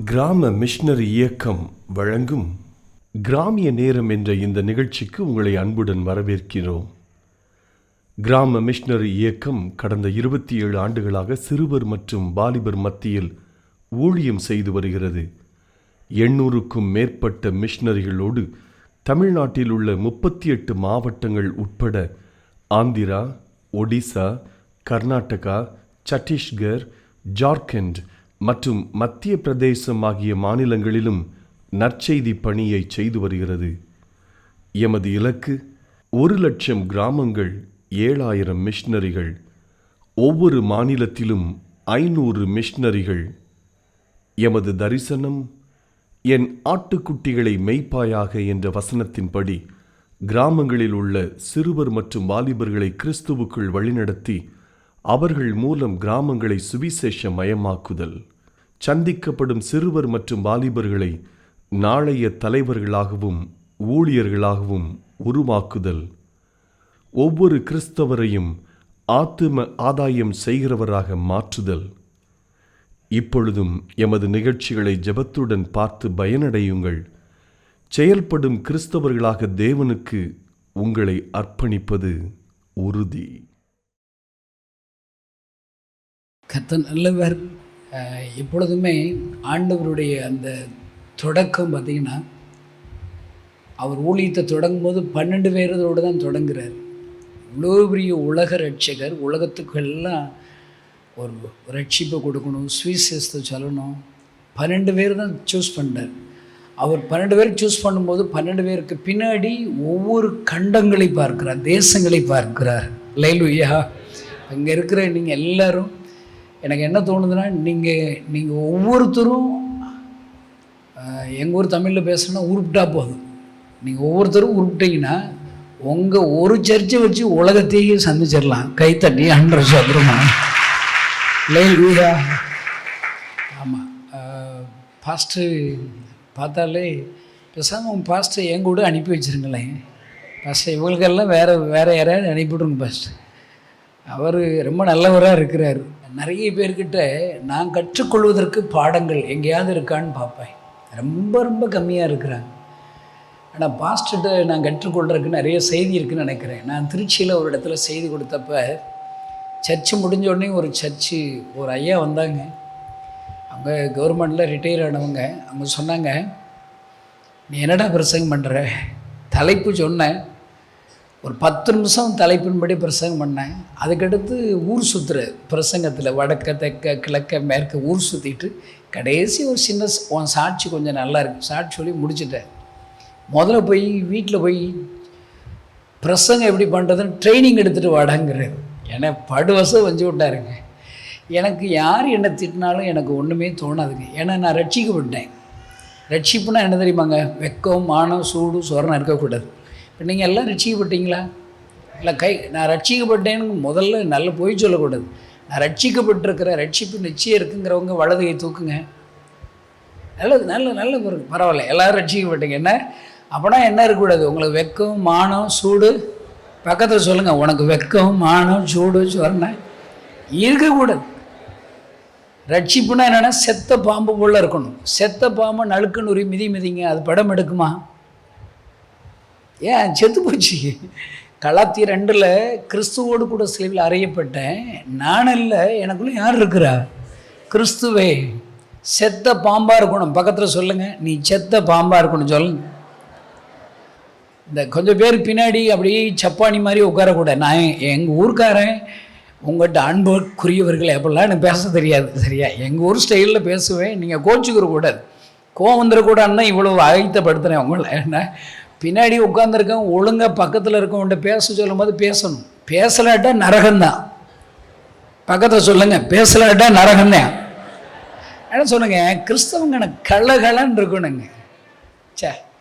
கிராம மிஷனரி இயக்கம் வழங்கும் கிராமிய நேரம் என்ற இந்த நிகழ்ச்சிக்கு உங்களை அன்புடன் வரவேற்கிறோம். கிராம மிஷனரி இயக்கம் கடந்த 27 ஆண்டுகளாக சிறுவர் மற்றும் வாலிபர் மத்தியில் ஊழியம் செய்து வருகிறது. 800க்கும் மேற்பட்ட மிஷனரிகளோடு தமிழ்நாட்டில் உள்ள 38 மாவட்டங்கள் உட்பட ஆந்திரா, ஒடிசா, கர்நாடகா, சத்தீஸ்கர், ஜார்க்கண்ட் மற்றும் மத்திய பிரதேசம் ஆகிய மாநிலங்களிலும் நற்செய்தி பணியை செய்து வருகிறது. எமது இலக்கு 1,00,000 கிராமங்கள், 7,000 மிஷனரிகள், ஒவ்வொரு மாநிலத்திலும் 500 மிஷனரிகள். எமது தரிசனம் என் ஆட்டுக்குட்டிகளை மேய்ப்பாயாக என்ற வசனத்தின்படி கிராமங்களில் உள்ள சிறுவர் மற்றும் வாலிபர்களை கிறிஸ்துவுக்குள் வழிநடத்தி அவர்கள் மூலம் கிராமங்களை சுவிசேஷ மயமாக்குதல், சந்திக்கப்படும் சிறுவர் மற்றும் வாலிபர்களை நாளைய தலைவர்களாகவும் ஊழியர்களாகவும் உருவாக்குதல், ஒவ்வொரு கிறிஸ்தவரையும் ஆத்தும ஆதாயம் செய்கிறவராக மாற்றுதல். இப்பொழுதும் எமது நிகழ்ச்சிகளை ஜெபத்துடன் பார்த்து பயனடையுங்கள். செயல்படும் கிறிஸ்தவர்களாக தேவனுக்கு உங்களை அர்ப்பணிப்பது உறுதி. கர்த்தர் நல்லவர். எப்பொழுதுமே ஆண்டவருடைய அந்த தொடக்கம் பார்த்திங்கன்னா, அவர் ஊழியத்தை தொடங்கும் போது 12 பேரோடு தான் தொடங்குகிறார். இவ்வளோ பெரிய உலக ரட்சகர், உலகத்துக்கெல்லாம் ஒரு ரட்சிப்பை கொடுக்கணும், சுவிசேஷத்தை சொல்லணும். 12 பேர் தான் சூஸ் பண்ணார். அவர் 12 பேர் சூஸ் பண்ணும்போது 12 பேருக்கு பின்னாடி ஒவ்வொரு கண்டங்களை பார்க்கிறார், தேசங்களை பார்க்கிறார். அல்லேலூயா. அங்கே இருக்கிற நீங்கள் எல்லாரும், எனக்கு என்ன தோணுதுன்னா, நீங்கள் ஒவ்வொருத்தரும் எங்கள் ஊர் தமிழில் பேசணுன்னா உருப்பிட்டா போதும். நீங்கள் ஒவ்வொருத்தரும் உருப்பிட்டீங்கன்னா உங்கள் ஒரு சர்ச்சை வச்சு உலகத்தையே சந்திச்சிடலாம். கைத்தட்டி 100 சதுரமா. அல்லேலூயா. ஆமாம், பாஸ்டர் பார்த்தாலே பேசாமல் உங்கள் பாஸ்டர் என் கூட அனுப்பி வச்சுருங்களேன். பாஸ்டர் இவங்களுக்கெல்லாம் வேறு யாரையாவது அனுப்பிவிடுங்க பாஸ்டர். அவர் ரொம்ப நல்லவராக இருக்கிறார். நிறைய பேர்கிட்ட நான் கற்றுக்கொள்வதற்கு பாடங்கள் எங்கேயாவது இருக்கான்னு பார்ப்பேன். ரொம்ப கம்மியாக இருக்கிறாங்க. ஆனால் பாஸ்டர்கிட்ட நான் கற்றுக்கொள்கிறதுக்கு நிறைய செய்தி இருக்குதுன்னு நினைக்கிறேன். நான் திருச்சியில் ஒரு இடத்துல செய்தி கொடுத்தப்ப சர்ச்சு முடிஞ்சோடனே ஒரு ஐயா வந்தாங்க. அவங்க கவர்மெண்ட்டில் ரிட்டையர் ஆனவங்க. அவங்க சொன்னாங்க, நீ என்னடா பிரசங்கம் பண்ணுற? தலைப்பு சொன்னேன். ஒரு 10 நிமிஷம் தலைப்பின்படி பிரசங்கம் பண்ணேன். அதுக்கடுத்து ஊர் சுற்றுற பிரசங்கத்தில் வடக்க தெற்க கிழக்க மேற்க ஊர் சுற்றிட்டு கடைசி ஒரு சின்ன உன் சாட்சி கொஞ்சம் நல்லா இருக்குது சாட்சி சொல்லி முடிச்சுட்டேன். முதல்ல போய் வீட்டில் போய் பிரசங்கம் எப்படி பண்ணுறதுன்னு ட்ரைனிங் எடுத்துகிட்டு வாடாங்கிறாரு. ஏன்னா படுவசம் வஞ்சு விட்டாருங்க. எனக்கு யார் என்னை திட்டினாலும் எனக்கு ஒன்றுமே தோணாதுங்க. ஏன்னா நான் ரட்சிக்கப்பட்டேன். ரட்சிப்புனா என்ன தெரியுமாங்க? வெக்கம், மானம், சூடு, சொரணம் இருக்கக்கூடாது. இப்போ நீங்கள் எல்லாம் ரட்சிக்கப்பட்டீங்களா? இல்லை நான் ரட்சிக்கப்பட்டேன்னு முதல்ல நல்ல போய் சொல்லக்கூடாது. நான் ரட்சிக்கப்பட்டிருக்கிற ரட்சிப்பு நிச்சயம் இருக்குங்கிறவங்க வலதுகை தூக்குங்க. நல்ல ஒரு பரவாயில்ல, எல்லோரும் ரட்சிக்கப்பட்டீங்க. என்ன அப்படின்னா என்ன இருக்கக்கூடாது? உங்களுக்கு வெக்கம், மானம், சூடு பக்கத்தில் சொல்லுங்கள். உனக்கு வெக்கம், மானம், சூடு, சொரணம் இருக்கக்கூடாது. ரட்சிப்புனா என்னென்னா செத்த பாம்பு போல் இருக்கணும். செத்த பாம்பை நழுக்குன்னு ஒரு மிதிங்க, அது படம் எடுக்குமா? ஏன் செத்து போச்சு. கலாத்தியர் 2 கிறிஸ்துவோடு கூட சிலுவையில் அறையப்பட்டேன். நான் இல்லை, எனக்குள்ளே யார் இருக்கிறா? கிறிஸ்துவே. செத்த பாம்பாக இருக்கணும். பக்கத்தில் சொல்லுங்கள், நீ செத்த பாம்பாக இருக்கணும் சொல்லுங்க. இந்த கொஞ்சம் பேர் பின்னாடி அப்படியே சப்பானி மாதிரி உட்காரக்கூடாது. நான் எங்கள் ஊருக்காரன், உங்கள்கிட்ட அன்புக்குரியவர்கள் எப்படிலாம் எனக்கு பேச தெரியாது, சரியா? எங்கள் ஊர் ஸ்டைலில் பேசுவேன். நீங்கள் கோச்சுக்கிற கூடாது, கோவம் வந்துடக்கூடாதுன்னு இவ்வளோ அழுத்தப்படுத்துகிறேன் உங்களை. என்ன பின்னாடி உட்காந்துருக்கேன், ஒழுங்காக பக்கத்தில் இருக்கவன்ட்ட பேச சொல்லும் போது பேசணும். பேசலாட்டா நரகம்தான். பக்கத்தில் சொல்லுங்கள், பேசலாட்டா நரகம்தான். என்ன சொல்லுங்க, கிறிஸ்தவங்க எனக்கு கள்ளகலன்னு இருக்கணுங்க.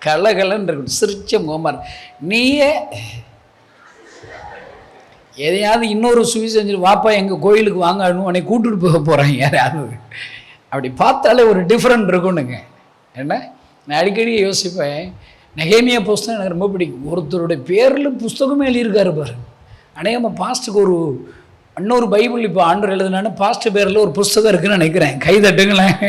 கள்ளகலன்னு இருக்கணும். சிரிச்ச முகமார். நீயே எதையாவது இன்னொரு சுவிசேஷம் வாப்பா எங்கள் கோயிலுக்கு வாங்கணும், உன்னை கூட்டுட்டு போக போகிறாங்க யாராவது. அப்படி பார்த்தாலே ஒரு டிஃப்ரெண்ட் இருக்கணுங்க. என்ன நான் அடிக்கடி யோசிப்பேன். நெகேமியா புஸ்தகம் எனக்கு ரொம்ப பிடிக்கும். ஒருத்தருடைய பேரில் புஸ்தகமே எழுதியிருக்காரு பாரு. அநேகமாக பாஸ்ட்டுக்கு ஒரு இன்னொரு பைபிள் இப்போ ஆண்டவர் எழுதுனான்னு பாஸ்டர் பேரில் ஒரு புஸ்தகம் இருக்குதுன்னு நினைக்கிறேன். கை தட்டுங்களேன்.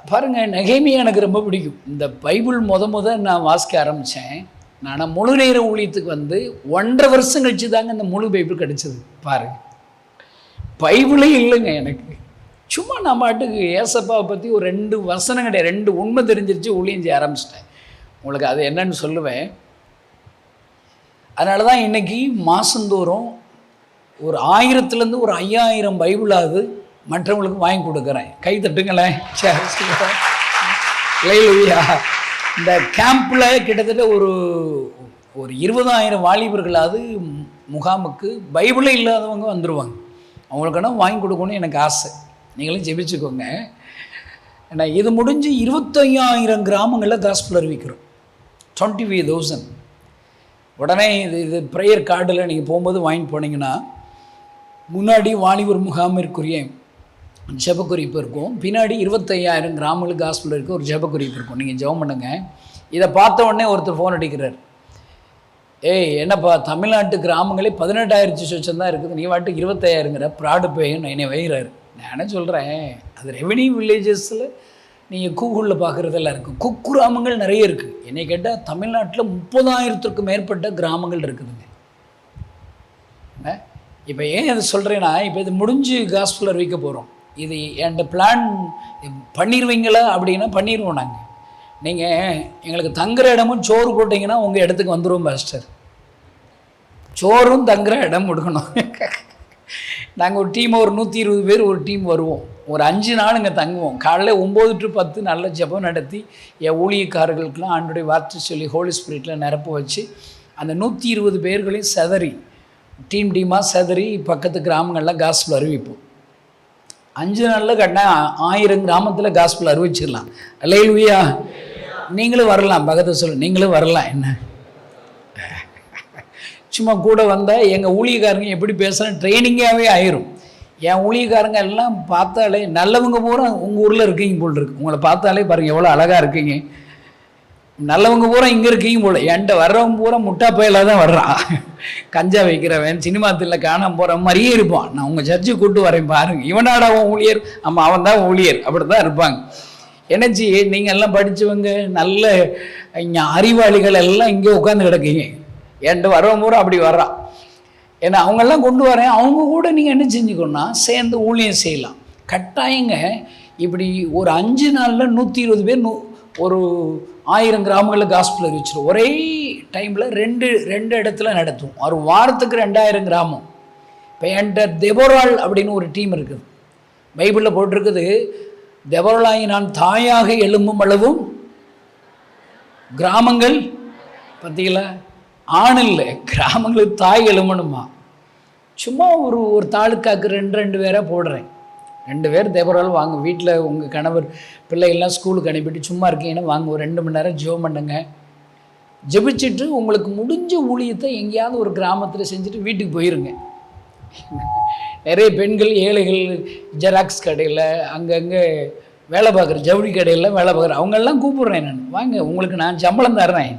பாருங்கள், நெகேமியா எனக்கு ரொம்ப பிடிக்கும். இந்த பைபிள் நான் வாசிக்க ஆரம்பித்தேன். நான் முழு நேர ஊழியத்துக்கு வந்து 1.5 வருஷம் கழிச்சு தாங்க இந்த முழு பைபிள் கிடச்சிது. பாருங்கள், பைபிளே இல்லைங்க எனக்கு. சும்மா நான் பாட்டுக்கு ஏசப்பாவை பற்றி ஒரு 2 வசனம் கிடையாது, 2 உண்மை தெரிஞ்சிருச்சு, ஊழியம் செய்ய ஆரம்பிச்சிட்டேன். உங்களுக்கு அது என்னன்னு சொல்லுவேன். அதனால தான் இன்றைக்கி மாதந்தோறும் ஒரு 1000லேருந்து ஒரு 5000 பைபிளாவது மற்றவங்களுக்கு வாங்கி கொடுக்குறேன். கை தட்டுங்களேன். ஹல்லேலூயா. இந்த கேம்பில் கிட்டத்தட்ட ஒரு 20,000 வாலிபர்களாவது முகாமுக்கு பைபிளே இல்லாதவங்க வந்துடுவாங்க. அவங்களுக்கான வாங்கி கொடுக்கணும்னு எனக்கு ஆசை. நீங்களும் ஜெபிச்சுக்கோங்க. ஏன்னா இது முடிஞ்சு 25,000 கிராமங்களில் காஸ்பல் அறிவிக்கிறோம். 25,000. உடனே இது ப்ரேயர் கார்டில் நீங்கள் போகும்போது வாங்கி போனீங்கன்னா முன்னாடி வாலிபர் முகாமிற்குரிய ஜெபக்குறிப்பு இருக்கும், பின்னாடி 25,000 கிராமங்களுக்கு காஸ்பல் இருக்க ஒரு ஜெபக்குறிப்பு இருக்கும். நீங்கள் ஜெபம் பண்ணுங்க. இதை பார்த்த உடனே ஒருத்தர் ஃபோன் அடிக்கிறார். ஏய் என்னப்பா, தமிழ்நாட்டு கிராமங்களே 18,000 சொச்சம் தான் இருக்குது, நீ வாட்டு 25,000ங்கிற ப்ராடு பேயும் என்னை வைகிறாரு. நான் என்ன சொல்கிறேன், அது ரெவென்யூ வில்லேஜஸில் நீங்கள் கூகுளில் பார்க்குறதெல்லாம் இருக்குது. குக்கிராமங்கள் நிறைய இருக்குது. என்னை கேட்டால் தமிழ்நாட்டில் 30,000த்துக்கும் மேற்பட்ட கிராமங்கள் இருக்குதுங்க. இப்போ ஏன் அதை சொல்கிறேன்னா, இப்போ இது முடிஞ்சு காஸ்பல் அறிவிக்க போகிறோம். இது என்கிட்ட பிளான் பண்ணிடுவீங்களா அப்படின்னா பண்ணிடுவோம். நாங்கள் நீங்கள் எங்களுக்கு தங்குற இடமும் சோறு போட்டிங்கன்னா உங்கள் இடத்துக்கு வந்துடுவோம் பாஸ்டர். சோறும் தங்குற இடம் கொடுக்கணும். நாங்கள் ஒரு டீம் ஒரு 120 பேர் ஒரு டீம் வருவோம். ஒரு 5 நாள் இங்கே தங்குவோம். காலையில் 9 to 10 நல்ல ஜெபம் நடத்தி என் ஊழியக்காரர்களுக்கெல்லாம் ஆண்டோடைய வார்த்தை சொல்லி ஹோலி ஸ்பிரிட்டில் நிரப்ப வச்சு அந்த 120 பேர்களையும் செதறி டீமாக செதறி பக்கத்து கிராமங்களில் காஸ்பல் அறிவிப்போம். 5 நாளில் கட்டினா 1000 கிராமத்தில் காஸ்பல் அறிவிச்சிடலாம். அல்லேலூயா. நீங்களும் வரலாம். பக்கத்தை சொல்லு, நீங்களும் வரலாம். என்ன சும்மா கூட வந்தால் எங்கள் ஊழியக்காரங்க எப்படி பேசுகிறேன் ட்ரைனிங்காகவே ஆயிரும். என் ஊழியக்காரங்க எல்லாம் பார்த்தாலே நல்லவங்க பூரா உங்கள் ஊரில் இருக்கீங்க போல் இருக்கு. உங்களை பார்த்தாலே பாருங்கள் எவ்வளோ அழகாக இருக்கீங்க. நல்லவங்க பூரா இங்கே இருக்கீங்க போல். என்கிட்ட வர்றவங்க பூரா முட்டா பயலாக தான் வர்றான். கஞ்சா வைக்கிறவன், சினிமாத்தில் காணாமல் போகிற மாதிரியே இருப்பான். நான் உங்கள் சர்ச்சுக்கு கூப்பிட்டு வரேன் பாருங்கள், இவனாடா அவன் ஊழியர், ஆமாம் அவன் தான் ஊழியர், அப்படி தான் இருப்பாங்க. என்னச்சி நீங்கள் எல்லாம் படித்தவங்க நல்ல அறிவாளிகள் எல்லாம் இங்கே உட்காந்து கிடக்கீங்க. என்கிட்ட வரவங்க பூரா அப்படி வர்றான். ஏன்னா அவங்கெல்லாம் கொண்டு வரேன். அவங்க கூட நீங்கள் என்ன செஞ்சுக்கணும்னா சேர்ந்து ஊழியம் செய்யலாம். கட்டாயங்க. இப்படி ஒரு 5 நாளில் 120 பேர் ஒரு 1000 கிராமங்களில் காஸ்பல் அறிவிச்சிடும். ஒரே டைமில் ரெண்டு இடத்துல நடத்தும். ஒரு வாரத்துக்கு 2000 கிராமம். இப்போ என்கிட்ட தெபோராள் அப்படின்னு ஒரு டீம் இருக்குது. பைபிளில் போட்டிருக்குது, தெபோராளாகி நான் தாயாக எழும்பும் அளவும் கிராமங்கள் பார்த்தீங்களா, ஆண் இல்லை, கிராமங்களுக்கு தாய் எழுமணுமா. சும்மா ஒரு தாலுக்காக்கு 2 பேராக போடுறேன். 2 பேர் தேவரால் வாங்க. வீட்டில் உங்கள் கணவர் பிள்ளைகள்லாம் ஸ்கூலுக்கு அனுப்பிட்டு சும்மா இருக்கீங்கன்னா வாங்க, ஒரு 2 மணி நேரம் ஜெபம் பண்ணுங்க. ஜெபிச்சுட்டு உங்களுக்கு முடிஞ்ச ஊழியத்தை எங்கேயாவது ஒரு கிராமத்தில் செஞ்சுட்டு வீட்டுக்கு போயிருங்க. நிறைய பெண்கள் ஏழைகள் ஜெராக்ஸ் கடையில் அங்கங்கே வேலை பார்க்குற ஜவுளி கடையில் வேலை பார்க்குற அவங்களெல்லாம் கூப்பிட்றேன். நான் வாங்க, உங்களுக்கு நான் சம்பளம் தர்றேன்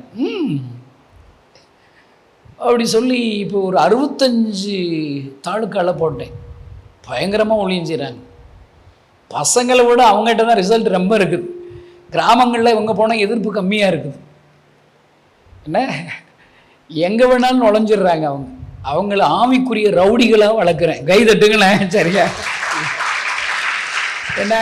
அப்படி சொல்லி இப்போ ஒரு 65 தாலுக்காவில் போட்டேன். பயங்கரமாக ஊழியம் செய்கிறாங்க. பசங்களை விட அவங்ககிட்ட தான் ரிசல்ட் ரொம்ப இருக்குது. கிராமங்களில் இவங்க போனால் எதிர்ப்பு கம்மியாக இருக்குது. என்ன எங்கே வேணாலும் நுழைஞ்சிடுறாங்க. அவங்கள ஆவிக்குரிய ரவுடிகளாக வளர்க்குறேன். கை தட்டுங்களேன். சரியா? என்ன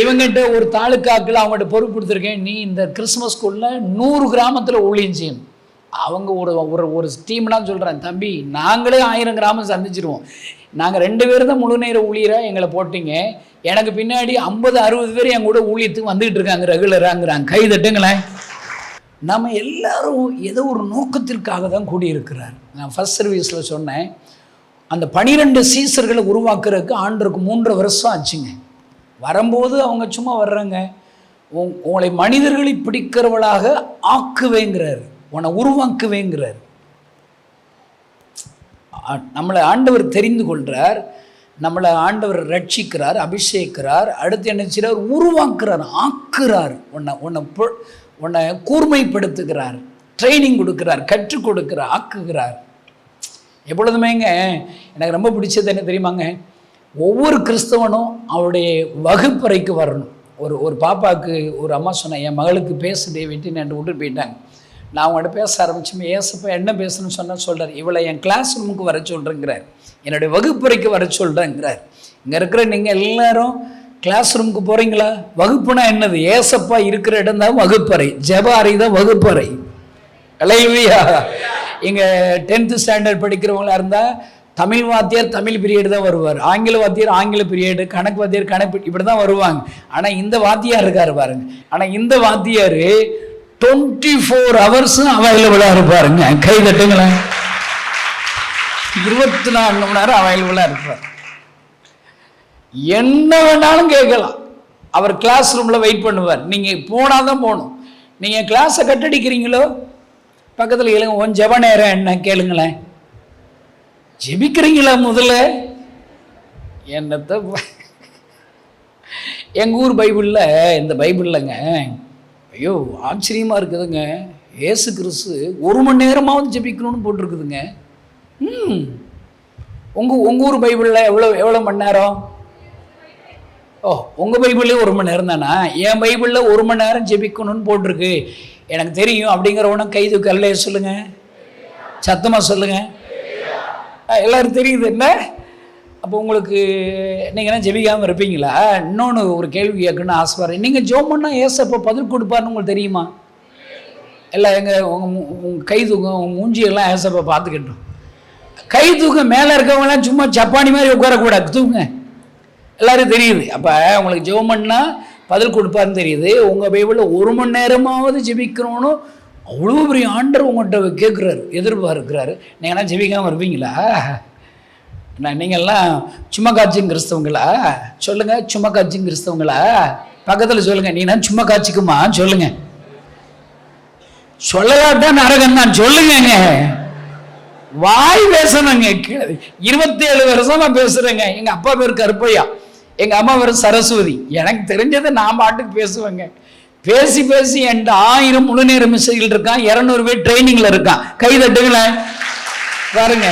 இவங்ககிட்ட ஒரு தாலுக்காக்கில் அவங்கள்ட்ட பொறுப்பு கொடுத்துருக்கேன், நீ இந்த கிறிஸ்மஸ் ஸ்கூலில் 100 கிராமத்தில் ஊழியம் செய்யணும். அவங்க ஒரு டீம்லாம் சொல்கிறேன், தம்பி நாங்களே 1000 கிராமம் சந்திச்சிருவோம். நாங்கள் 2 பேர் தான் முழு நேர ஊழியராக எங்களை போட்டிங்க. எனக்கு பின்னாடி 50-60 பேர் என் கூட ஊழியத்துக்கு வந்துக்கிட்டு இருக்காங்க ரெகுலராங்கிறாங்க. கை தட்டுங்களேன். நம்ம எல்லாரும் ஏதோ ஒரு நோக்கத்திற்காக தான் கூடியிருக்கிறார். நான் ஃபர்ஸ்ட் சர்வீஸில் சொன்னேன், அந்த 12 சீசர்களை உருவாக்குறதுக்கு ஆண்டருக்கு 3.5 வருஷம் ஆச்சுங்க. வரும்போது அவங்க சும்மா வர்றாங்க, உங்களை மனிதர்களை பிடிக்கிறவளாக ஆக்குவேங்கிறார், உன்னை உருவாக்குவேங்கிறார். நம்மளை ஆண்டவர் தெரிந்து கொள்கிறார், நம்மளை ஆண்டவர் ரட்சிக்கிறார், அபிஷேக்கிறார். அடுத்து என்ன செய்கிறார்? உருவாக்குறார், ஆக்குறார். உன்னை கூர்மைப்படுத்துகிறார், ட்ரைனிங் கொடுக்கிறார், கற்றுக் கொடுக்கிறார், ஆக்குகிறார். எப்பொழுதுமேங்க எனக்கு ரொம்ப பிடிச்சது என்ன தெரியுமாங்க, ஒவ்வொரு கிறிஸ்தவனும் அவருடைய வகுப்பறைக்கு வரணும். ஒரு பாப்பாவுக்கு ஒரு அம்மா சொன்னேன், என் மகளுக்கு பேசுதே வெட்டி நான் விட்டுட்டு போயிட்டாங்க. நான் அவங்கள்ட்ட பேச ஆரம்பிச்சுமே, ஏசப்பா என்ன பேசணும்னு சொல்கிறார், இவளை என் கிளாஸ் ரூமுக்கு வர சொல்கிறேங்கிறார், என்னுடைய வகுப்பறைக்கு வர சொல்கிறேங்கிறார். இங்கே இருக்கிற நீங்கள் எல்லாரும் கிளாஸ் ரூமுக்கு போகிறீங்களா? வகுப்புனா என்னது? ஏசப்பா இருக்கிற இடம் தான் வகுப்பறை, ஜெப அறை தான் வகுப்பறை. அல்லேலூயா. இங்கே 10th ஸ்டாண்டர்ட் படிக்கிறவங்களா இருந்தால் தமிழ் வாத்தியார் தமிழ் பீரியடு தான் வருவார், ஆங்கில வாத்தியார் ஆங்கில பீரியடு, கணக்கு வாத்தியார் கணக்கு, இப்படி தான் வருவாங்க. ஆனால் இந்த வாத்தியார் இருக்காரு பாருங்க, ஆனால் இந்த வாத்தியார் 24 hours அவைலபிளாக இருப்பாருங்க. கை தட்டுங்களேன். 24 மணி நேரம் அவைலபிளாக இருப்பார். என்ன வேணாலும் கேட்கலாம். அவர் கிளாஸ் ரூமில் வெயிட் பண்ணுவார். நீங்கள் போனால் தான் போகணும். நீங்கள் கிளாஸை கட்டடிக்கிறீங்களோ பக்கத்தில் கேளுங்க, உன் ஜெப நேரம் என்ன கேளுங்களேன். ஜெபிக்கிறீங்களா முதல்ல? என்னத்தை எங்கள் ஊர் பைபிளில், இந்த பைபிள்லங்க, ஐயோ ஆச்சரியமாக இருக்குதுங்க, ஏசு கிறிஸ்து 1 மணி நேரமாவது ஜெபிக்கணும்னு போட்டிருக்குதுங்க. உங்கள் ஊர் பைபிளில் எவ்வளோ மணி நேரம்? ஓ, உங்கள் பைபிள்லேயே 1 மணி நேரம் தானா? என் பைபிளில் 1 மணி நேரம் ஜெபிக்கணும்னு போட்டிருக்கு. எனக்கு தெரியும் அப்படிங்கிறவன கைது கல்லையே சொல்லுங்கள், சத்தமாக சொல்லுங்கள். எல்லோரும் தெரியுது என்ன? அப்போ உங்களுக்கு நீங்கள் என்ன ஜெபிக்காமல் இருப்பீங்களா? இன்னொன்று ஒரு கேள்வி கேட்கணும்னு ஆசைப்படுறேன். நீங்கள் ஜெபம் பண்ணால் ஏசப்பா பதில் கொடுப்பாருன்னு உங்களுக்கு தெரியுமா? எல்லாம் எங்கள் உங்கள் கை தூக்கம், உங்கள் மூஞ்சியெல்லாம் ஏசப்பா பார்த்துக்கிட்டோம். கை தூக்கம் மேலே இருக்கவங்களாம் சும்மா சப்பானி மாதிரி உட்காரக்கூடாது, தூங்க. எல்லோரும் தெரியுது. அப்போ உங்களுக்கு ஜெபம் பண்ணால் பதில் கொடுப்பாருன்னு தெரியுது. உங்கள் பைபிளில் 1 மணி நேரமாவது ஜெபிக்கணும்னு அவ்வளோ பெரிய ஆண்டர் உங்கள்கிட்ட கேட்குறாரு, எதிர்பார்க்கிறாரு. நீங்கள்லாம் ஜெபிக்காமல் இருப்பீங்களா? நீங்கள்லாம் சும்மா காய்ச்சிங் கிறிஸ்தவங்களா? சொல்லுங்கள், சும்மா காய்ச்சிங் கிறிஸ்தவங்களா? பக்கத்தில் சொல்லுங்கள், நீனா சும்மா காய்ச்சிக்குமா? சொல்லுங்கள். சொல்லலாட்டான் நரகம் தான், சொல்லுங்க. வாய் பேசணுங்க. 27 வருஷமா பேசுகிறேங்க. எங்கள் அப்பா பேர் கருப்பையா, எங்கள் அம்மா பேர் சரஸ்வதி. எனக்கு தெரிஞ்சதை நான் பாட்டுக்கு பேசுவேங்க. பேசி பேசி என்கிட்ட 1000 முழு நேர மிஸ்ஸைகள் இருக்கான், 200 பேர் ட்ரைனிங்கில் இருக்கான். கை தட்டுங்களேன் பாருங்க.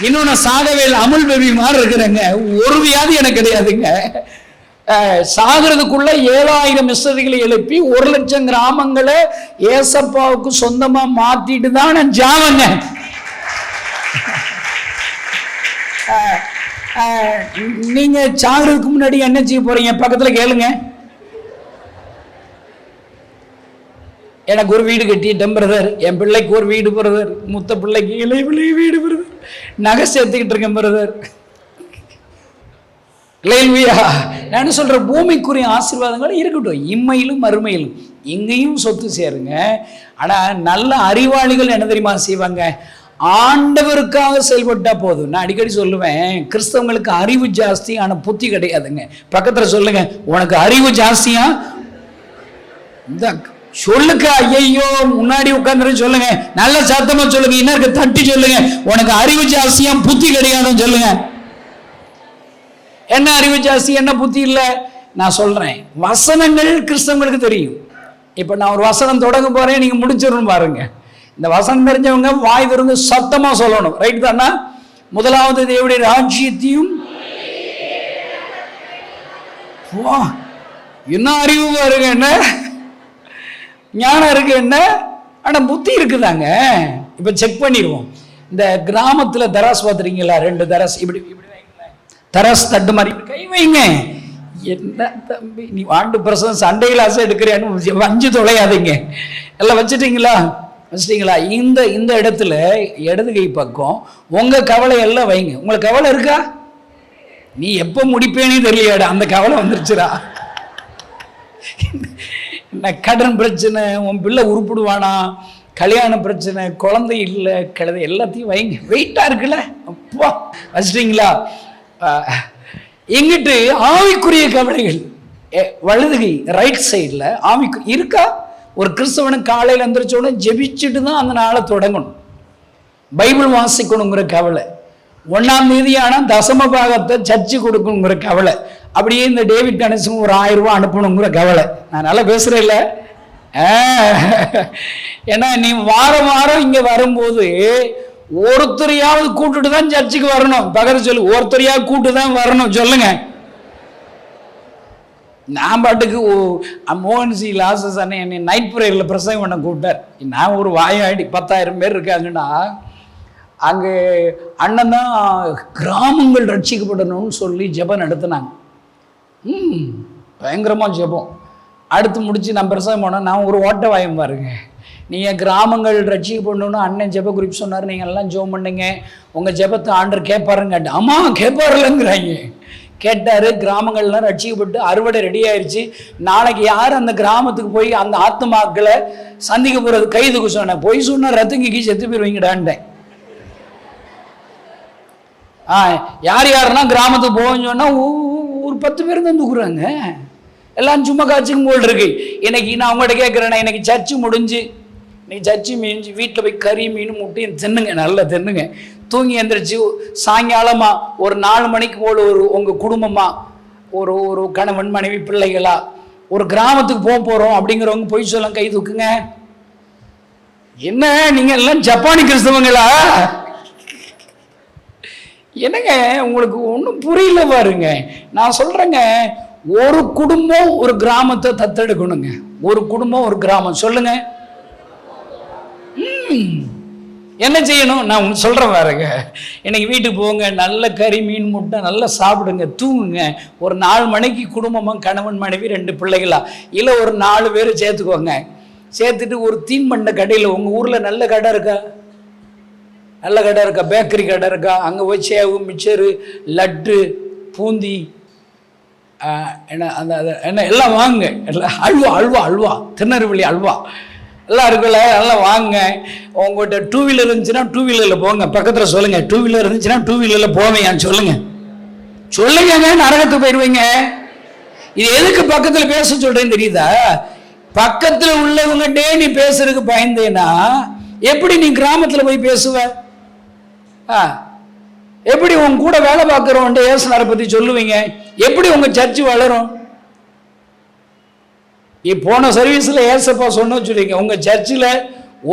இன்னும் நான் சாகவேல் அமுல் பேபி மாதிரி இருக்கிறேங்க. ஒரு வியாதி எனக்கு கிடையாதுங்க. சாகிறதுக்குள்ள 7000 மிஸ்ஸைகளை எழுப்பி 1,00,000 கிராமங்களை ஏசப்பாவுக்கு சொந்தமாக மாற்றிட்டு தான் நான் ஜாவங்க. நீங்கள் சாகிறதுக்கு முன்னாடி என்ன செய்ய போறீங்க? பக்கத்தில் கேளுங்க. எனக்கு ஒரு வீடு கட்டிட்டேன் பிரதர், என் பிள்ளைக்கு ஒரு வீடு பிரதர், மூத்த பிள்ளைக்கு இளைய பிள்ளைக்கு வீடு பிரதர், நகை சேர்த்துக்கிட்டு இருக்கேன் பிரதர். இல்லையா? நான் சொல்ற பூமிக்குரிய ஆசீர்வாதங்கள் இருக்கட்டும், இம்மையிலும் மறுமையிலும். இங்கேயும் சொத்து சேருங்க. ஆனால் நல்ல அறிவாளிகள் என்ன தெரியுமா செய்வாங்க? ஆண்டவருக்காக செயல்பட்டா போதும். நான் அடிக்கடி சொல்லுவேன், கிறிஸ்தவங்களுக்கு அறிவு ஜாஸ்தி, ஆனால் புத்தி கிடையாதுங்க. பக்கத்தில் சொல்லுங்க, உனக்கு அறிவு ஜாஸ்தியா? இந்த சொல்லுங்க. ஐயோ, முன்னாடி உட்கார்ந்து சொல்லுங்க, நல்ல சத்தமா சொல்லுங்க, இன்னும் தட்டி சொல்லுங்க, உனக்கு அறிவு ஜாஸ்தியா புத்தி கிடையாதுன்னு சொல்லுங்க. என்ன அறிவு ஜாஸ்தி, என்ன புத்தி இல்லை? நான் சொல்றேன், வசனங்கள் கிறிஸ்தவங்களுக்கு தெரியும். இப்ப நான் ஒரு வசனம் தொடங்க போறேன், நீங்க முடிச்சிடணும் பாருங்க. இந்த வசனம் தெரிஞ்சவங்க வாய் திறந்து சத்தமா சொல்லணும். ரைட் தானா? முதலாவது தேவனுடைய ராஜ்யத்தையும், என்ன அறிவு பாருங்க, என்ன ஞானம் இருக்கு, என்ன ஆனால் புத்தி இருக்குதாங்க. இப்போ செக் பண்ணிடுவோம். இந்த கிராமத்தில் தராஸ் பார்த்துருக்கீங்களா? 2 தராஸ் இப்படி இப்படி வைங்களேன், தராஸ் தட்டு மாதிரி கை வைங்க. என்ன தம்பி நீ ஆண்டு பிரசவம் சண்டையில் ஆசை எடுக்கிறியான்னு வஞ்சு தொலையாதீங்க. எல்லாம் வச்சுட்டீங்களா? வச்சுட்டீங்களா? இந்த இடத்துல இடது கை பக்கம் உங்கள் கவலை எல்லாம் வைங்க. உங்களுக்கு கவலை இருக்கா? நீ எப்போ முடிப்பேனே தெரியலையாடா, அந்த கவலை வந்துருச்சுடா. கடன் பிரச்சனை, உன் பிள்ளை உருப்பிடுவானா, கல்யாண பிரச்சனை, குழந்தை இல்லை, கழுதை, எல்லாத்தையும் வைங்க. வெயிட்டாக இருக்குல்ல, அப்பா வச்சிட்டிங்களா? எங்கிட்டு ஆவிக்குரிய கவலைகள் வலதுகை ரைட் சைடில் ஆவிக்கு இருக்கா? ஒரு கிறிஸ்தவனுக்கு காலையில் எந்திரிச்சோடனே ஜெபிச்சுட்டு தான் அந்த நாளை தொடங்கணும். பைபிள் வாசிக்கணுங்கிற கவலை. 1ஆம் தேதி ஆனால் தசம பாகத்தை சர்ச்சு கொடுக்கணுங்கிற கவலை. அப்படியே இந்த டேவிட் கணேசன் ஒரு 1000 ரூபா அனுப்பணுங்கிற கவலை. நான் நல்லா பேசுகிறேன் இல்லை? ஏன்னா நீ வாரம் வாரம் இங்கே வரும்போது ஒருத்தரையாவது கூட்டுட்டு தான் சர்ச்சுக்கு வரணும். பக்கத்து சொல்லு, ஒருத்தரையாவது கூட்டு தான் வரணும் சொல்லுங்க. நான் பாட்டுக்கு மோகன்சி லாசஸ் அண்ணன் என்னை நைட் ப்ரேயரில் பிரசங்கம் பண்ண கூப்பிட்டார். நான் ஒரு வாயாடி 10,000 பேர் இருக்காங்கன்னா, அங்கே அண்ணன் தான் கிராமங்கள் ரட்சிக்கப்படணும்னு சொல்லி ஜெபம் நடத்தினாங்க. பயங்கரமாக ஜெபம். அடுத்து முடித்து நான் பிரசங்கம் போனேன். நான் ஒரு ஓட்ட வாயம் பாருங்க. நீங்கள் கிராமங்கள் ரட்சிக்கப்படணும்னு அண்ணன் ஜெப குறிப்பு சொன்னார், நீங்கள் எல்லாம் ஜெபம் பண்ணுங்க, உங்கள் ஜெபத்தை ஆண்டர் கேட்பாருன்னு கேட்டேன். ஆமாம் கேட்பாருலங்கிறாங்க. கேட்டார். கிராமங்கள்லாம் ரட்சிக்கப்பட்டு அறுவடை ரெடி ஆயிடுச்சு. நாளைக்கு யார் அந்த கிராமத்துக்கு போய் அந்த ஆத்மாக்களை சந்திக்க போகிறது கைதுக்கு சொன்னேன். போய் சொன்னால் ரத்தங்கிக்கு செத்து போயிருவீங்கடான்ட்டேன். யார் யாருன்னா கிராமத்துக்கு போகணும்னு சொன்னால் ஒரு 10 பேர் தான் தூக்குறாங்க. எல்லாம் சும்மா காய்ச்சிக்கும் போல் இருக்கு. இன்னைக்கு நான் அவங்கள்ட்ட கேட்குறேன்னா, இன்னைக்கு சர்ச்சு முடிஞ்சு இன்னைக்கு சர்ச்சு மீஞ்சு வீட்டில் போய் கறி மீன் முட்டையும் தின்னுங்க, நல்லா தின்னுங்க. தூங்கி எந்திரிச்சு சாயங்காலமாக ஒரு 4 மணிக்கு போல் உங்கள் குடும்பமாக ஒரு கணவன் மனைவி பிள்ளைகளா ஒரு கிராமத்துக்கு போகிறோம் அப்படிங்கிறவங்க போய் சொல்ல கை தூக்குங்க. என்ன நீங்கள் எல்லாம் ஜப்பானி கிறிஸ்தவங்களா? என்னங்க உங்களுக்கு ஒன்றும் புரியல பாருங்க. நான் சொல்கிறேங்க, ஒரு குடும்பம் ஒரு கிராமத்தை தத்தெடுக்கணுங்க. ஒரு குடும்பம் ஒரு கிராமம் சொல்லுங்க. என்ன செய்யணும் நான் சொல்கிறேன் பாருங்க. இன்னைக்கு வீட்டுக்கு போங்க, நல்ல கறி மீன் முட்டை நல்லா சாப்பிடுங்க, தூங்குங்க. ஒரு 4 மணிக்கு குடும்பமாக கணவன் மனைவி 2 பிள்ளைகளா இல்லை ஒரு 4 பேர் சேர்த்துக்கோங்க. சேர்த்துட்டு ஒரு தீன்பண்ட கடையில், உங்கள் ஊரில் நல்ல கடை இருக்கா? நல்ல கடை இருக்கா? பேக்கரி கடை இருக்கா? அங்கே போய் சேவு மிச்சரு லட்டு பூந்தி என்ன அந்த என்ன எல்லாம் வாங்க. எல்லாம் அல்வா திருநெல்வேலி அல்வா எல்லாம் இருக்குல்ல, எல்லாம் வாங்க. உங்கள்கிட்ட 2 வீலர் இருந்துச்சுன்னா 2 வீலரில் போங்க. பக்கத்தில் சொல்லுங்கள், 2 வீலர் இருந்துச்சுன்னா 2 வீலரில் போவேன் சொல்லுங்க. நரகத்துக்கு போயிடுவீங்க. இது எதுக்கு பக்கத்தில் பேச சொல்கிறேன்னு தெரியுதா? பக்கத்தில் உள்ளவங்ககிட்டே நீ பேசுறதுக்கு பயந்தேன்னா எப்படி நீ கிராமத்தில் போய் பேசுவ? எப்படி உங்க கூட வேலை பார்க்குறவன்ட்டு ஏசுனாரை பற்றி சொல்லுவீங்க? எப்படி உங்கள் சர்ச்சு வளரும்? போன சர்வீஸில் ஏசப்பா சொன்ன சொல்லிங்க, உங்கள் சர்ச்சில்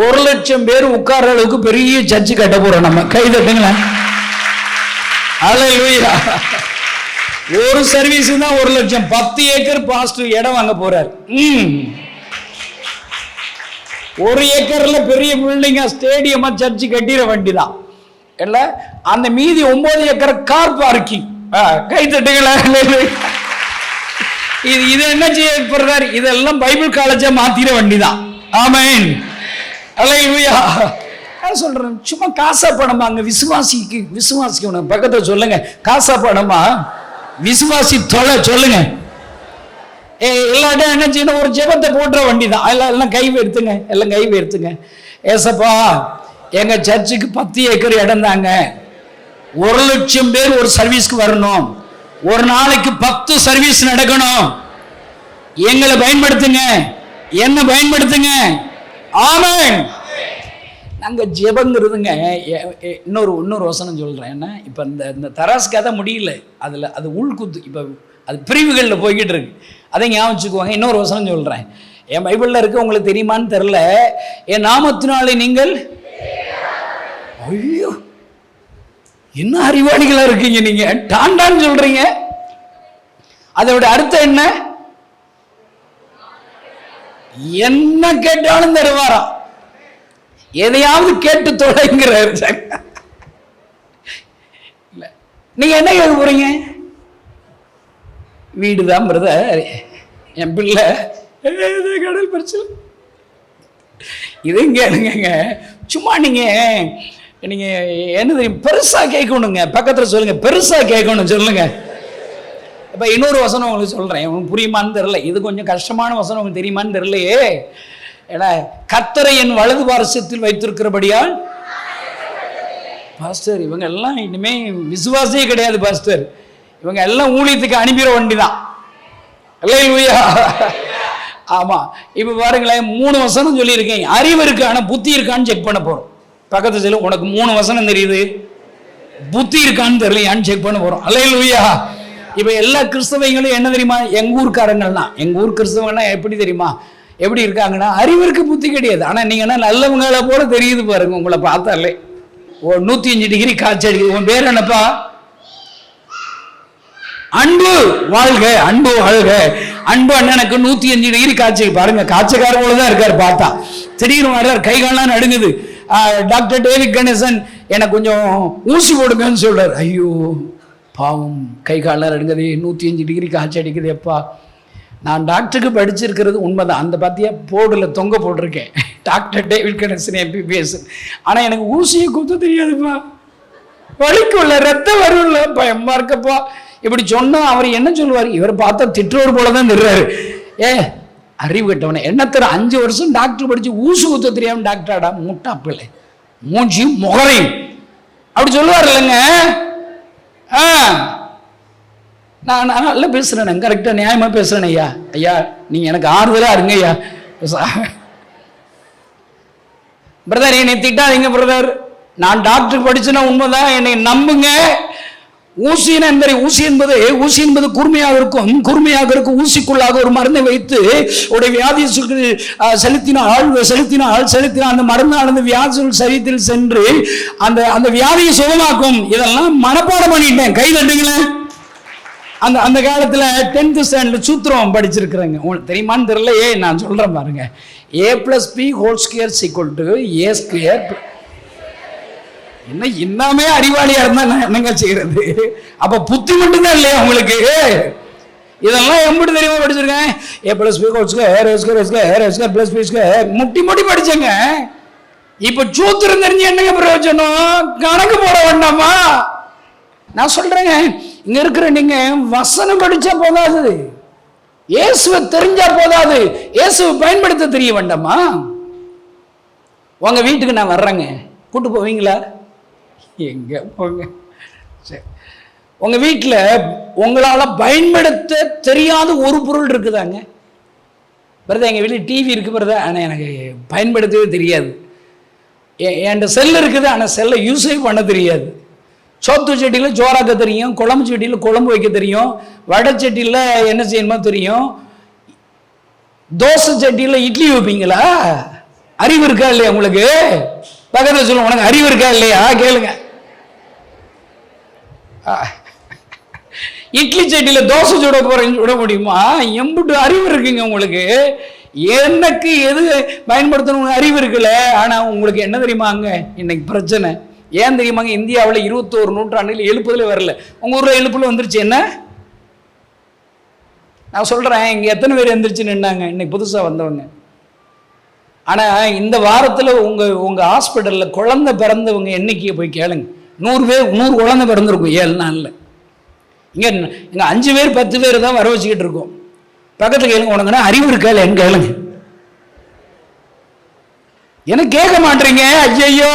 1,00,000 பேர் உட்கார அளவுக்கு பெரிய சர்ச்சு கட்ட போகிறோம். நம்ம கை தட்டுங்களா? அல்லேலூயா. ஒரு சர்வீஸ் தான் 1,00,000. 10 ஏக்கர் பாஸ்டர் இடம் வாங்க போறார். 1 ஏக்கர்ல பெரிய பில்டிங்கா ஸ்டேடியமா சர்ச்சு கட்டிட வேண்டிதான் இல்ல. அந்த மீதி 9 ஏக்கர் கார் பார்க்கிங். கை தட்டுங்களா? இது என்ன செய்ய போறாரு? இதெல்லாம் பைபிள் காலேஜா மாத்திர வேண்டிதான். ஆமென். அல்லேலூயா. நான் சொல்றேன், சும்மா காசா பணமா? அங்க விசுவாசிக்கணும். பக்கத்துல சொல்லுங்க, காசா பணமா? விசுவாசி தொலை சொல்லுங்க. எல்லாட்டும் என்ன செய்யணும்? ஒரு ஜெபத்தை போட்டுற வேண்டிதான். எல்லாம் கை எடுத்துங்க, எல்லாம் கை எடுத்துங்க. ஏசப்பா, எங்க சர்ச்சுக்கு 10 ஏக்கர் இடம் தாங்க. 1,00,000 பேர் ஒரு சர்வீஸ்க்கு வரணும். ஒரு நாளைக்கு 10 சர்வீஸ் நடக்கணும். எங்களை பயன்படுத்துங்க, என்ன பயன்படுத்துங்க. ஆமென். நாங்க ஜெபங்கிறதுங்க. இன்னொரு வசனம் சொல்றேன். என்ன இப்ப இந்த தராசு கதை முடியல, அதுல அது உள்குத்து. இப்ப அது பிரிவுகளில் போய்கிட்டு இருக்கு. அதை ஞாபகம் வச்சுக்குவாங்க. இன்னொரு வசனம் சொல்றேன், என் பைபிள்ல இருக்கு, உங்களுக்கு தெரியுமான்னு தெரியல. என் நாமத்தினாலே நீங்கள், ஐயோ என்ன அறிவாளிகளா இருக்கீங்க நீங்க, டாண்டான்னு சொல்றீங்க. அதோட அர்த்தம் என்ன? என்ன கேட்டாலும் தருவாராம். எதையாவது கேட்டு தொலைங்கிறாரு. நீங்க என்ன கேட்க போறீங்க? வீடுதான் பிரதர், என் பிள்ளை கடல் பிரச்சனை, இதையும் கேளுங்க. சும்மா நீங்க என்ன தெரியும், பெருசா கேட்கணுங்க. பக்கத்துல சொல்லுங்க, பெருசா கேட்கணும் சொல்லுங்க. இப்ப இன்னொரு வசனம் உங்களுக்கு சொல்றேன், உங்களுக்கு புரியுமான்னு தெரியல. இது கொஞ்சம் கஷ்டமான வசனம், உங்களுக்கு தெரியுமான்னு தெரியலையே. ஏன்னா, கர்த்தரை என் வலது பாரசத்தில் வைத்திருக்கிறபடியால். பாஸ்டர், இவங்க எல்லாம் இனிமே விசுவாசியே கிடையாது பாஸ்டர், இவங்க எல்லாம் ஊழியத்துக்கு அனுப்பிட வேண்டிதான். அல்லேலூயா. ஆமா. இப்ப பாருங்களேன், 3 வசனம் சொல்லியிருக்கேன். அறிவு இருக்கு, ஆனா புத்தி இருக்கான்னு செக் பண்ண போறோம். பக்கத்து சொல்ல, உனக்கு 3 வசனம் தெரியுது, புத்தி இருக்கான்னு தெரியலையான்னு செக் பண்ண போறோம். அல்லேலூயா. இப்ப எல்லா கிறிஸ்தவங்களும் என்ன தெரியுமா, எங்க ஊர்க்காரங்கள்னா, எங்க ஊர் கிறிஸ்தவங்கள்னா எப்படி தெரியுமா, எப்படி இருக்காங்கன்னா, அறிவு இருக்கு புத்தி கிடையாது. ஆனா நீங்க என்ன நல்லவங்களை போல தெரியுது பாருங்க, உங்களை பார்த்தாலே. 105 டிகிரி காய்ச்சல் அடிக்குது. உன் பேர் என்னப்பா? அன்பு வாழ்க, அன்பு வாழ்க. அன்பு அண்ணனுக்கு 105 டிகிரி காய்ச்சல். பாருங்க, காய்ச்சக்கார போலதான் இருக்காரு பார்த்தா. திடீர்னு வர்றார், கை காலெல்லாம் நடுங்குது. டாக்டர் டேவிட் கணேசன் எனக்கு கொஞ்சம் ஊசி போடுங்கன்னு சொல்றாரு. ஐயோ பாவம், கை காலெல்லாம் நடுங்குது, 105 டிகிரி காய்ச்சல் அடிக்குது. எப்பா, நான் டாக்டருக்கு படிச்சிருக்கிறது உண்மைதான். அந்த பார்த்தியா போர்டில் தொங்க போட்டிருக்கேன், டாக்டர் டேவிட் கணேசன் MBBS. ஆனால் எனக்கு ஊசியை குத்த தெரியாதுப்பா, வலிக்குள்ள ரத்தம் வரும்ல, பயமா இருக்கப்பா. இப்படி சொன்னா அவர் என்ன சொல்லுவார்? இவர் பார்த்தா திட்டுறவர் போல தான் திட்டுறாரு. அறிவு கட்டவனே, என்ன தர 5 வருஷம் டாக்டர் படிச்சு ஊசி குத்த தெரியாம டாக்டராடா, முட்டா பிள்ளை, மூஞ்சி முகரையும் அப்படி சொல்லுவார் இல்லைங்க. நான் நல்லா பேசுறேன், கரெக்டா நியாயமா பேசுறேன். ஐயா ஐயா நீங்க எனக்கு ஆறுதலா இருங்க ஐயா. பிரதர் என்னை திட்டாதீங்க பிரதர், நான் டாக்டர் படிச்சுன்னா உண்மைதான், என்னை நம்புங்க. ஊசி என்பது கூர்மையாக இருக்கும். ஊசிக்குள்ளாக ஒரு மருந்தை வைத்து உடைய வியாதி செலுத்தினால் அந்த மருந்தானது வியாதி சரீரத்தில் சென்று அந்த வியாதியை சுகமாக்கும். இதெல்லாம் மனப்பாடம் பண்ணிட்டேன். கை தட்டுங்களேன். அந்த காலத்துல 10th ஸ்டாண்டர்ட் சூத்திரம் படிச்சிருக்கிறேங்க. உங்களுக்கு தெரியுமான்னு தெரியல. நான் சொல்றேன் பாருங்க. A+B² = A². என்ன இன்னமே அறிவாளியா இருந்தா நான் என்னங்க செய்யறது? அப்ப புத்தி மட்டும்தான் இல்லையா உங்களுக்கு? இதெல்லாம் எப்படி தெரியுமா படிச்சிருக்கேன்? A+B² முட்டி படிச்சேங்க. இப்ப சூத்திரம் தெரிஞ்சு என்னங்க பிரயோஜனம்? கணக்கு போட வேண்டாமா? நான் சொல்றேங்க, இங்க இருக்கிற நீங்க வசனம் படிச்சா போதாது, இயேசுவை தெரிஞ்சா போதாது, இயேசுவை பயன்படுத்த தெரிய வேண்டாமா? உங்க வீட்டுக்கு நான் வர்றேங்க, கூட்டு போவீங்களா? எங்க போங்க. சரி, உங்க வீட்டில் உங்களால பயன்படுத்த தெரியாத ஒரு பொருள் இருக்குதாங்க? பிரதா, எங்க வீட்டில் டிவி இருக்கு பிரதா, ஆனால் எனக்கு பயன்படுத்தவே தெரியாது. என்கிட்ட செல் இருக்குது, ஆனால் செல்லை யூஸே பண்ண தெரியாது. சோத்து சட்டியில் சோறாக்க தெரியும், குழம்பு சட்டியில் குழம்பு வைக்க தெரியும், வடை சட்டியில் என்ன செய்யணுமோ தெரியும், தோசை சட்டியில் இட்லி வைப்பீங்களா? அறிவு இருக்கா இல்லையா உங்களுக்கு? பக்கத்தில் சொல்லுங்க, உனக்கு அறிவு இருக்கா இல்லையா கேளுங்க. இட்லி சட்டியில் தோசை சுட முடியுமா? எம்புட்டு அறிவு இருக்குங்க உங்களுக்கு. எனக்கு எது பயன்படுத்தணும் அறிவு இருக்குல்ல. ஆனால் உங்களுக்கு என்ன தெரியுமாங்க இன்னைக்கு பிரச்சனை? ஏன் தெரியுமாங்க? இந்தியாவில் 21 நூற்றாண்டில் எழுப்புதலே வரல. உங்கள் ஊரில் எழுப்புல வந்துருச்சு என்ன? நான் சொல்கிறேன், இங்கே எத்தனை பேர் எந்திரிச்சு நின்னாங்க இன்னைக்கு புதுசாக வந்தவங்க? ஆனால் இந்த வாரத்தில் உங்கள் ஹாஸ்பிட்டலில் குழந்தை பிறந்தவங்க எண்ணிக்கையை போய் கேளுங்க. 100 குழந்தை பிறந்திருக்கும் 7 நாளில். இங்கே 5 பேர் 10 பேர் தான் வர வச்சுக்கிட்டு இருக்கோம். பக்கத்தில் கேளுங்க, உனக்குன்னா அறிவு இருக்கா இல்லைன்னு கேளுங்க. எனக்கு கேட்க மாட்டீங்க. ஐயோ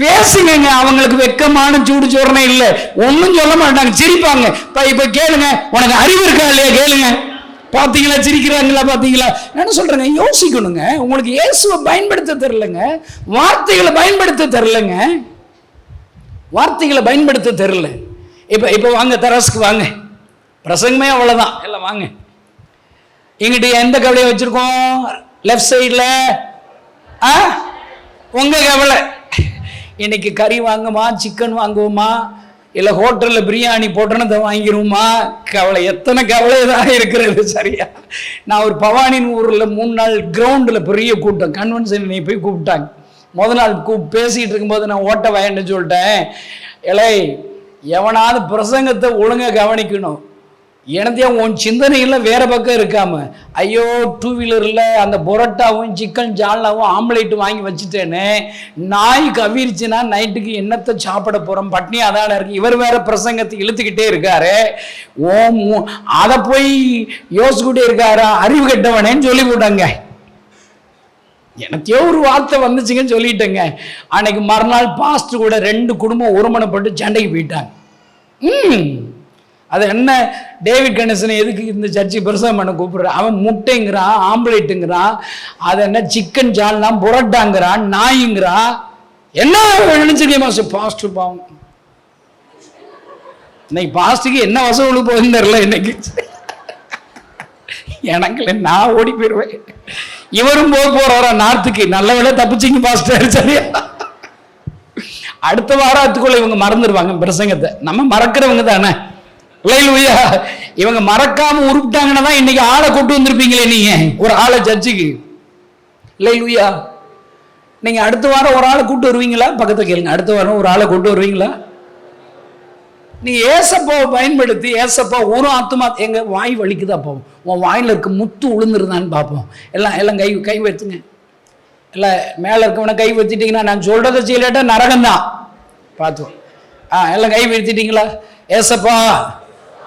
பேசுங்க. அவங்களுக்கு வெக்கமான சூடு சோரணை இல்லை, ஒன்றும் சொல்ல மாட்டாங்க, சிரிப்பாங்க. இப்போ கேளுங்க, உனக்கு அறிவு இருக்கா இல்லையா கேளுங்க. பார்த்தீங்களா சிரிக்கிறாங்களா? பார்த்தீங்களா? என்ன சொல்றேங்க, யோசிக்கணுங்க. உங்களுக்கு இயேசுவை பயன்படுத்த தெரியலங்க, வார்த்தைகளை பயன்படுத்த தெரியலங்க, வார்த்தைகளை பயன்படுத்த தெரியல. இப்போ வாங்க, தராசுக்கு வாங்க, பிரசங்கமே அவ்வளோதான். எல்லாம் வாங்க. எங்கிட்ட எந்த கவலையை வச்சிருக்கோம்? லெஃப்ட் சைடில் உங்க கவலை. இன்னைக்கு கறி வாங்குமா, சிக்கன் வாங்குவோமா, இல்லை ஹோட்டலில் பிரியாணி போட்டோன்னு வாங்கிடுவோமா? கவலை, எத்தனை கவலை தான் இருக்கிறது. சரியா? நான் ஒரு பவானின் ஊரில் 3 நாள் கிரவுண்டில் பெரிய கூட்டம், கன்வென்ஷன் போய் கூப்பிட்டாங்க. முதல் நாள் பேசிகிட்டு இருக்கும்போது நான் ஓட்ட வயன்னு சொல்லிட்டேன். இலை, எவனாவது பிரசங்கத்தை ஒழுங்காக கவனிக்கணும். எனத்தையா உன் சிந்தனையில் வேற பக்கம் இருக்காம, ஐயோ 2 வீலரில் அந்த பொரோட்டாவும் சிக்கன் ஜால்னாவும் ஆம்லேட்டும் வாங்கி வச்சுட்டேன்னு நாய் கவிரிச்சுன்னா நைட்டுக்கு என்னத்தை சாப்பிட போகிறோம், பட்னி அதான இருக்கு. இவர் வேற பிரசங்கத்தை இழுத்துக்கிட்டே இருக்காரு. அதை போய் யோசிச்சுக்கிட்டே இருக்காரா? அறிவு கெட்டவனேன்னு சொல்லி போட்டாங்க. எனக்கே ஒரு வார்த்தை வந்துச்சுங்கன்னு சொல்லிட்டேங்க. அன்னைக்கு மறுநாள் பாஸ்டர் கூட 2 குடும்பம் ஒருமனப்பட்டு சண்டைக்கு போயிட்டாங்க. அது என்ன, டேவிட் கணேசனை எதுக்கு இந்த சர்ச்சை பெருசாக பண்ண கூப்பிடுற? அவன் முட்டைங்கிறான், ஆம்லேட்டுங்கிறான், அது என்ன சிக்கன் ஜால்னா புரோட்டாங்கிறான், நாய்ங்கிறான். என்ன நினைச்சிருக்கேன் மாஸ்டர்? பாஸ்டர் பாவம், இன்னைக்கு பாஸ்டருக்கு என்ன வசூலுக்கு போகுதுன்னு தெரியல. இன்னைக்கு எனக்கு நான் ஓடி போயிடுவேன். இவரும் போறாரா நார்த்துக்கு. நல்ல வேலை தப்பிச்சிங்க பாஸ்டர். சரியா? அடுத்த வாரத்துக்குள்ள இவங்க மறந்துடுவாங்க பிரசங்கத்தை. நம்ம மறக்கிறவங்க தானே. அல்லேலூயா. இவங்க மறக்காம உருப்பிட்டாங்கன்னா தான் இன்னைக்கு ஆளை கொண்டு வந்திருப்பீங்களே நீங்க, ஒரு ஆளை சர்ச்சுக்கு. அல்லேலூயா. நீங்க அடுத்த வாரம் ஒரு ஆளை கூட்டு வருவீங்களா? பக்கத்தை கேளுங்க. அடுத்த வாரம் ஒரு ஆளை கொண்டு வருவீங்களா? நீ ஏசப்பாவை பயன்படுத்தி, ஏசப்பா ஒரு ஆத்துமா, எங்க வாய் வலிக்குதா போவோம், உன் வாயில் இருக்க முத்து உளுந்துருந்தான்னு பார்ப்போம். எல்லாம் கை வைத்துங்க. எல்லாம் மேலே இருக்கவனை கை வச்சுட்டீங்கன்னா, நான் சொல்றதை செய்யலாட்டா நரகம்தான். பார்த்தோம். எல்லாம் கை வைத்துட்டீங்களா? ஏசப்பா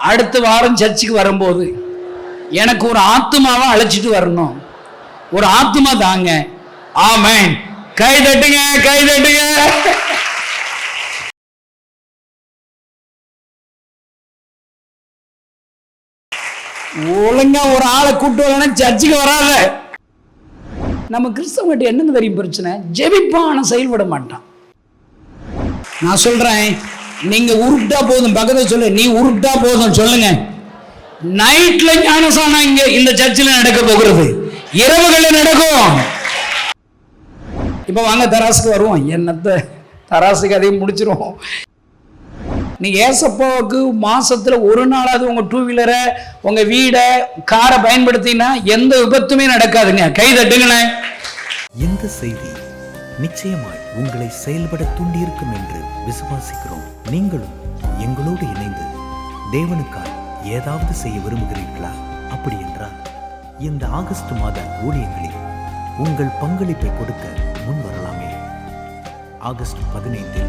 அடுத்த வாரம் சர்ச்சுக்கு வரும்போது எனக்கு ஒரு ஆத்துமாவை அழைச்சிட்டு வரணும், ஒரு ஆத்துமா தாங்க. ஆமென். கை தட்டுங்க, கை தட்டுங்க. ஒழுங்கா ஒரு ஆளை கூட்டு வரலன்னா சர்ச்சுக்கு வராத. நம்ம கிறிஸ்தவங்கிட்ட என்னங்க தெரியும் பிரச்சனை? ஜெபிப்பான், ஆனா செயல்பட மாட்டான். நான் சொல்றேன், நீங்க உருட்டா போதும், பக்கத்துல சொல்லு, நீ உருட்டா போதும் சொல்லுங்க. நைட்ல ஞானசானம் இங்க இந்த சர்ச்சில் நடக்க போகிறது, இரவுகள்ல நடக்கும். இப்ப வாங்க தராசுக்கு வருவோம். என்னத்த தராசுக்கு அதையும் முடிச்சிருவோம். நீ ஏசப்பாவுக்கு மாசத்துல ஒரு நாளாவது உங்க 2 வீலரை, உங்க வீடை, காரை பயன்படுத்தினா எந்த விபத்துமே நடக்காதுங்க. கை தட்டுங்கண்ணே. இந்த செய்தி நிச்சயமாய் உங்களை செயல்பட தூண்டியிருக்கும் என்று விசுவாசிக்கிறோம். நீங்களும் எங்களோடு இணைந்து தேவனுக்காய் ஏதாவது செய்ய விரும்புகிறீர்களா? அப்படி என்றால் இந்த ஆகஸ்ட் மாத ஊழியங்களில் உங்கள் பங்களிப்பை கொடுக்க முன் வரலாமே. ஆகஸ்ட் 15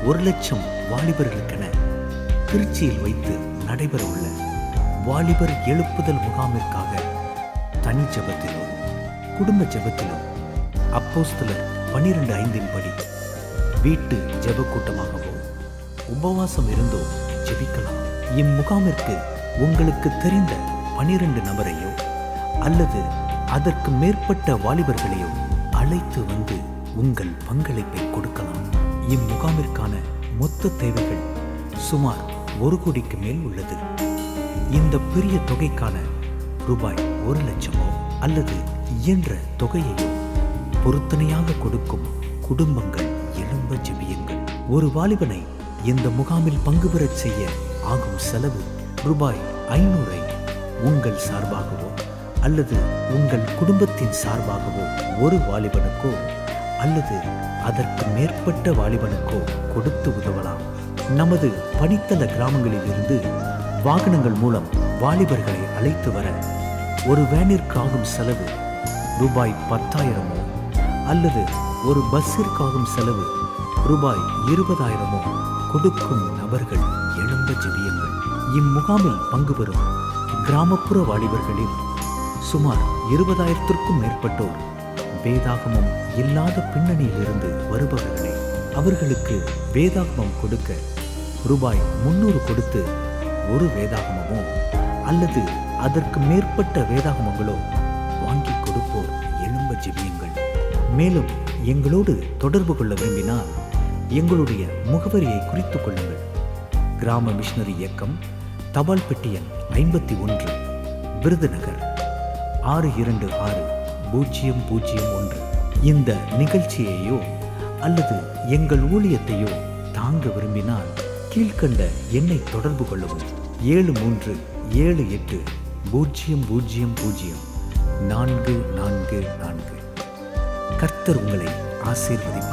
1,00,000 வாலிபர்களுக்கென திருச்சியில் வைத்து நடைபெற உள்ள வாலிபர் எழுப்புதல் முகாமிற்காக தனி ஜெபத்திலோ குடும்ப ஜெபத்திலோ அப்போஸ்தலர் 12:5 படி வீட்டு ஜெப கூட்டமாகவோ உபவாசம் இருந்தோ ஜெபிக்கலாம். இம்முகாமிற்கு உங்களுக்கு தெரிந்த 12 நபரையோ அல்லது அதற்கு மேற்பட்ட வாலிபர்களையோ அழைத்து வந்து உங்கள் பங்களிப்பை கொடுக்கலாம். இம்முகாமிற்கான மொத்த தேவைகள் சுமார் 1 கோடிக்கு மேல் உள்ளது. இந்த பெரிய தொகைக்கான ரூபாய் 1,00,000 அல்லது இயன்ற தொகையையோ பொருத்தனையாக கொடுக்கும் குடும்பங்கள் எழும்ப ஜெபியுங்கள். ஒரு வாலிபனை இந்த முகாமில் பங்கு பெறச் செய்ய ஆகும் செலவு ரூபாய் 500 உங்கள் சார்பாகவோ அல்லது உங்கள் குடும்பத்தின் சார்பாகவோ ஒரு வாலிபனுக்கோ அல்லது அதற்கு மேற்பட்ட வாலிபனுக்கோ கொடுத்து உதவலாம். நமது பணித்தள கிராமங்களில் இருந்து வாகனங்கள் மூலம் வாலிபர்களை அழைத்து வர ஒரு வேனிற்கு ஆகும் செலவு ரூபாய் 10,000 அல்லது ஒரு பஸ்ஸிற்காகும் செலவு ரூபாய் 20,000 கொடுக்கும் நபர்கள் எழும்ப ஜெபியுங்கள். இம்முகாமில் பங்கு பெறும் கிராமப்புற வாலிபர்களில் சுமார் 20,000க்கும் மேற்பட்டோர் வேதாகமம் இல்லாத பின்னணியிலிருந்து வருபவர்களே. அவர்களுக்கு வேதாகமம் கொடுக்க ரூபாய் 300 கொடுத்து ஒரு வேதாகமமோ அல்லது அதற்கு மேற்பட்ட வேதாகமங்களோ வாங்கி கொடுப்போர் எழும்ப ஜெபியுங்கள். மேலும் எங்களோடு தொடர்பு கொள்ள விரும்பினால் எங்களுடைய முகவரியை குறித்துக் கொள்ளுங்கள். கிராம மிஷனரி இயக்கம், தபால் பெட்டி எண் 51, விருதுநகர் 626001. இந்த நிகழ்ச்சியையோ அல்லது எங்கள் ஊழியத்தையோ தாங்க விரும்பினால் கீழ்கண்ட எண்ணை தொடர்பு கொள்ளவும். 7378000444. கர்த்தர் உங்களை ஆசீர்வதிப்பார்.